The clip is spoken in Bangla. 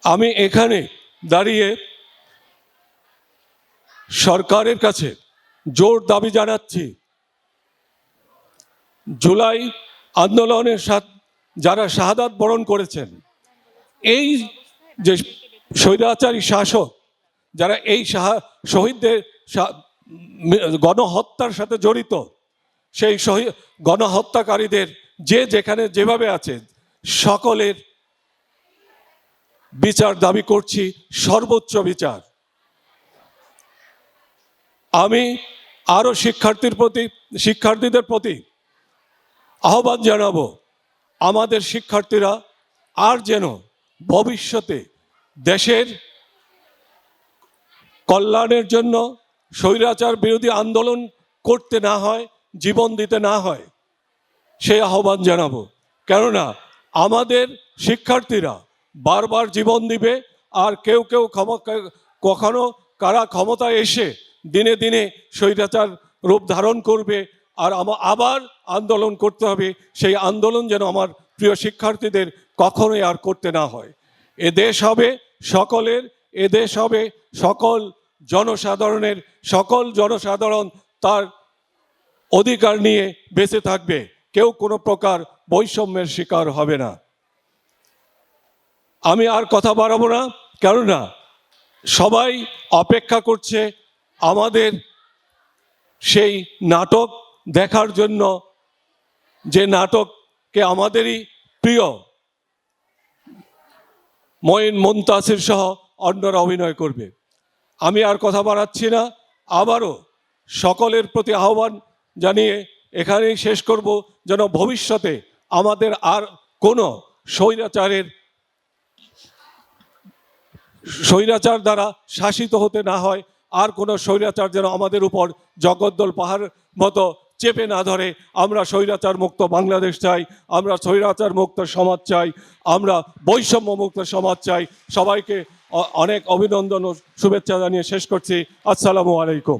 আমি এখানে দাঁড়িয়ে সরকারের কাছে জোর দাবি জানাচ্ছি, জুলাই আন্দোলনের যারা শাহাদাত বরণ করেছেন, এই যে স্বৈরাচারী শাসক যারা এই শহীদদের গণহত্যার সাথে জড়িত, সেই গণহত্যাকারীদের যে যেখানে যেভাবে আছে সকলের বিচার দাবি করছি, সর্বোচ্চ বিচার। আমি আরো শিক্ষার্থীদের প্রতি আহ্বান জানাবো, আমাদের শিক্ষার্থীরা আর যেন ভবিষ্যতে দেশের কল্যাণের জন্য স্বৈরাচার বিরোধী আন্দোলন করতে না হয়, জীবন দিতে না হয়, সেই আহ্বান জানাবো। কেননা আমাদের শিক্ষার্থীরা বারবার জীবন দিবে, আর কেউ কখনো কারা ক্ষমতায় এসে দিনে দিনে স্বৈরাচার রূপ ধারণ করবে, আর আবার আন্দোলন করতে হবে। সেই আন্দোলন যেন আমার প্রিয় শিক্ষার্থীদের কখনোই আর করতে না হয়। এ দেশ হবে সকলের, এ দেশ হবে সকল জনসাধারণের, সকল জনসাধারণ তার অধিকার নিয়ে বেঁচে থাকবে, কেউ কোনো প্রকার বৈষম্যের শিকার হবে না। আমি আর কথা বাড়াবো না, কেননা সবাই অপেক্ষা করছে আমাদের সেই নাটক দেখার জন্য, যে নাটককে আমাদেরই প্রিয় মঈন, মুনতাসির সহ অন্যরা অভিনয় করবে। আমি আর কথা বাড়াচ্ছি না, আবারও সকলের প্রতি আহ্বান জানিয়ে এখানেই শেষ করব, যেন ভবিষ্যতে আমাদের আর কোনো স্বৈরাচার দ্বারা শাসিত হতে না হয়, আর কোনো স্বৈরাচার যেন আমাদের উপর জগদ্দল পাহাড় মতো চেপে না ধরে। আমরা স্বৈরাচার মুক্ত বাংলাদেশ চাই, আমরা স্বৈরাচার মুক্ত সমাজ চাই, আমরা বৈষম্য মুক্ত সমাজ চাই। সবাইকে অনেক অভিনন্দন ও শুভেচ্ছা জানিয়ে শেষ করছি। আসসালামু আলাইকুম।